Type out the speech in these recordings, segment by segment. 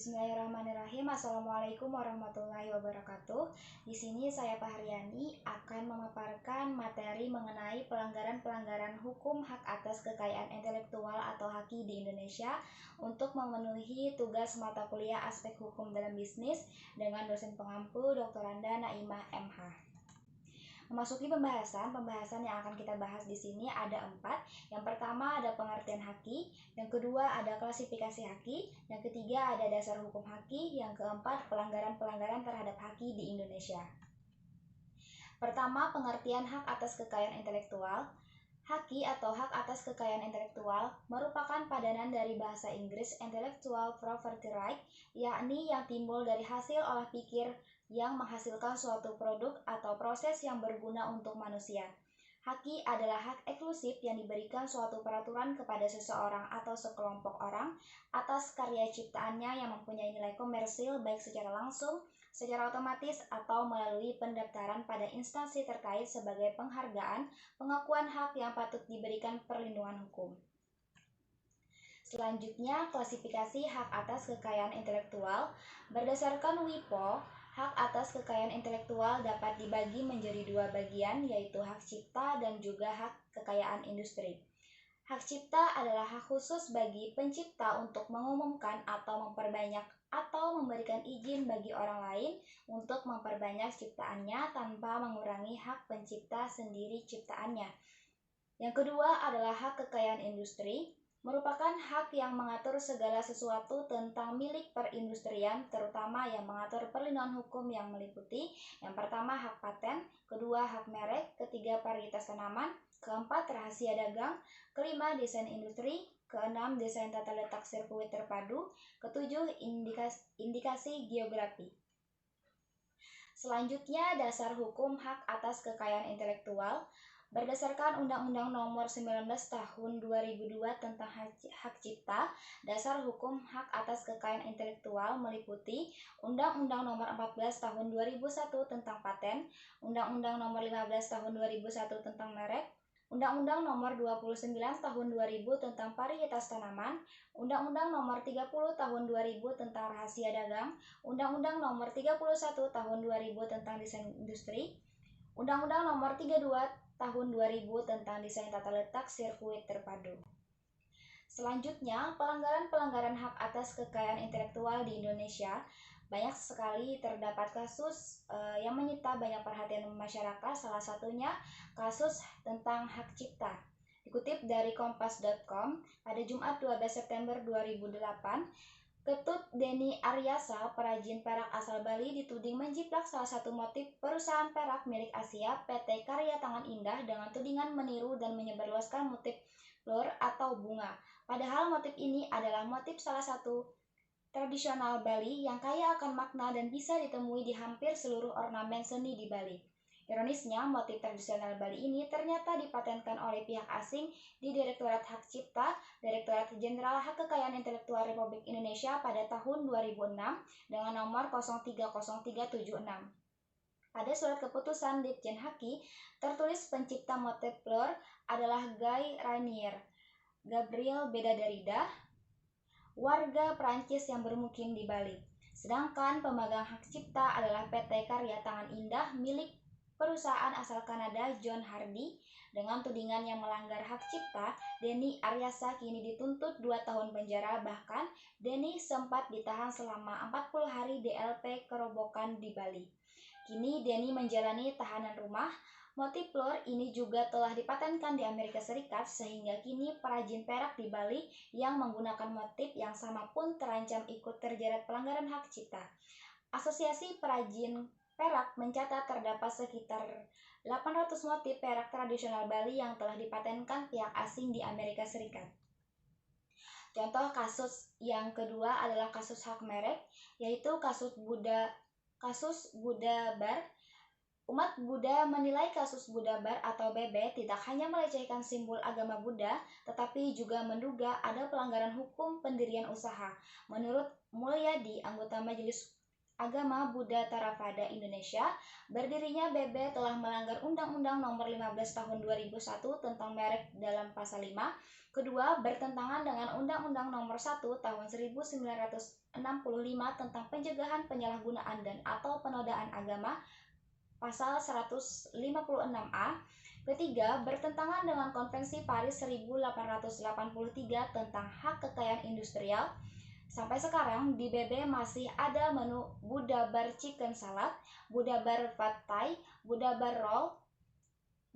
Bismillahirrahmanirrahim. Assalamualaikum warahmatullahi wabarakatuh. Di sini saya Pahriani akan memaparkan materi mengenai pelanggaran-pelanggaran hukum hak atas kekayaan intelektual atau HAKI di Indonesia untuk memenuhi tugas mata kuliah aspek hukum dalam bisnis dengan dosen pengampu Dr. Anda Naimah MH. Memasuki pembahasan yang akan kita bahas di sini ada 4. Yang pertama ada pengertian HAKI, yang kedua ada klasifikasi HAKI, yang ketiga ada dasar hukum HAKI, yang keempat pelanggaran-pelanggaran terhadap HAKI di Indonesia. Pertama, pengertian hak atas kekayaan intelektual. HAKI atau hak atas kekayaan intelektual merupakan padanan dari bahasa Inggris intellectual property right, yakni yang timbul dari hasil olah pikir yang menghasilkan suatu produk atau proses yang berguna untuk manusia. HAKI adalah hak eksklusif yang diberikan suatu peraturan kepada seseorang atau sekelompok orang atas karya ciptaannya yang mempunyai nilai komersil baik secara langsung, secara otomatis, atau melalui pendaftaran pada instansi terkait sebagai penghargaan, pengakuan hak yang patut diberikan perlindungan hukum. Selanjutnya, klasifikasi hak atas kekayaan intelektual. Berdasarkan WIPO, hak atas kekayaan intelektual dapat dibagi menjadi 2 bagian, yaitu hak cipta dan juga hak kekayaan industri. Hak cipta adalah hak khusus bagi pencipta untuk mengumumkan atau memperbanyak atau memberikan izin bagi orang lain untuk memperbanyak ciptaannya tanpa mengurangi hak pencipta sendiri ciptaannya. Yang kedua adalah hak kekayaan industri, merupakan hak yang mengatur segala sesuatu tentang milik perindustrian, terutama yang mengatur perlindungan hukum yang meliputi yang pertama hak paten, kedua hak merek, ketiga varietas tanaman, keempat rahasia dagang, kelima desain industri, keenam desain tata letak sirkuit terpadu, ketujuh indikasi geografi. Selanjutnya, dasar hukum hak atas kekayaan intelektual. Berdasarkan Undang-Undang Nomor 19 Tahun 2002 tentang hak cipta, dasar hukum hak atas kekayaan intelektual meliputi Undang-Undang Nomor 14 Tahun 2001 tentang paten, Undang-Undang Nomor 15 Tahun 2001 tentang merek, Undang-Undang Nomor 29 Tahun 2000 tentang varietas tanaman, Undang-Undang Nomor 30 Tahun 2000 tentang rahasia dagang, Undang-Undang Nomor 31 Tahun 2000 tentang desain industri, Undang-Undang Nomor 32 Tahun 2000 tentang desain tata letak sirkuit terpadu. Selanjutnya, pelanggaran-pelanggaran hak atas kekayaan intelektual di Indonesia. Banyak sekali terdapat kasus yang menyita banyak perhatian masyarakat, salah satunya kasus tentang hak cipta. Dikutip dari kompas.com, pada Jumat 12 September 2008, Ketut Denny Aryasa, perajin perak asal Bali, dituding menjiplak salah satu motif perusahaan perak milik Asia, PT Karya Tangan Indah, dengan tudingan meniru dan menyebarluaskan motif flor atau bunga. Padahal motif ini adalah motif salah satu tradisional Bali yang kaya akan makna dan bisa ditemui di hampir seluruh ornamen seni di Bali. Ironisnya, motif tradisional Bali ini ternyata dipatenkan oleh pihak asing di Direktorat Hak Cipta, Direktorat Jenderal Hak Kekayaan Intelektual Republik Indonesia pada tahun 2006 dengan nomor 030376. Pada surat keputusan Ditjen HAKI, tertulis pencipta motif flor adalah Guy Rainier Gabriel Bedadarida, warga Prancis yang bermukim di Bali. Sedangkan pemegang hak cipta adalah PT Karya Tangan Indah milik perusahaan asal Kanada John Hardy. Dengan tudingan yang melanggar hak cipta, Denny Aryasa kini dituntut 2 tahun penjara. Bahkan, Denny sempat ditahan selama 40 hari di LP Kerobokan di Bali. Kini Denny menjalani tahanan rumah. Motif flor ini juga telah dipatenkan di Amerika Serikat, sehingga kini perajin perak di Bali yang menggunakan motif yang sama pun terancam ikut terjerat pelanggaran hak cipta. Asosiasi Perajin Perak mencatat terdapat sekitar 800 motif perak tradisional Bali yang telah dipatenkan pihak asing di Amerika Serikat. Contoh kasus yang kedua adalah kasus hak merek, yaitu kasus Buddha Bar. Umat Buddha menilai kasus Buddha Bar atau BB tidak hanya melecehkan simbol agama Buddha, tetapi juga menduga ada pelanggaran hukum pendirian usaha. Menurut Mulyadi, anggota Majelis Agama Buddha Theravada Indonesia, berdirinya BB telah melanggar Undang-Undang Nomor 15 Tahun 2001 tentang merek dalam pasal 5. Kedua, bertentangan dengan Undang-Undang Nomor 1 Tahun tentang pencegahan penyalahgunaan dan atau penodaan agama, pasal 156A. Ketiga, bertentangan dengan Konvensi Paris 1883 tentang hak kekayaan industrial. Sampai sekarang di BB masih ada menu Buddha Bar Chicken Salad, Buddha Bar Pad Thai, Buddha Bar Roll.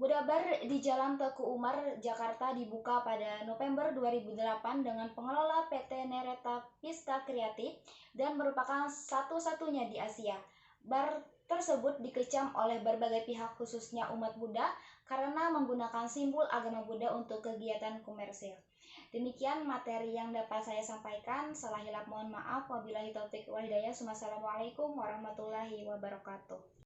Buddha Bar di Jalan Teguh Umar, Jakarta dibuka pada November 2008 dengan pengelola PT Nereta Pista Kreatif dan merupakan satu-satunya di Asia. Bar tersebut dikecam oleh berbagai pihak khususnya umat Buddha karena menggunakan simbol agama Buddha untuk kegiatan komersil. Demikian materi yang dapat saya sampaikan. Salah hilap mohon maaf. Wabillahi taufik wal hidayah. Wassalamualaikum warahmatullahi wabarakatuh.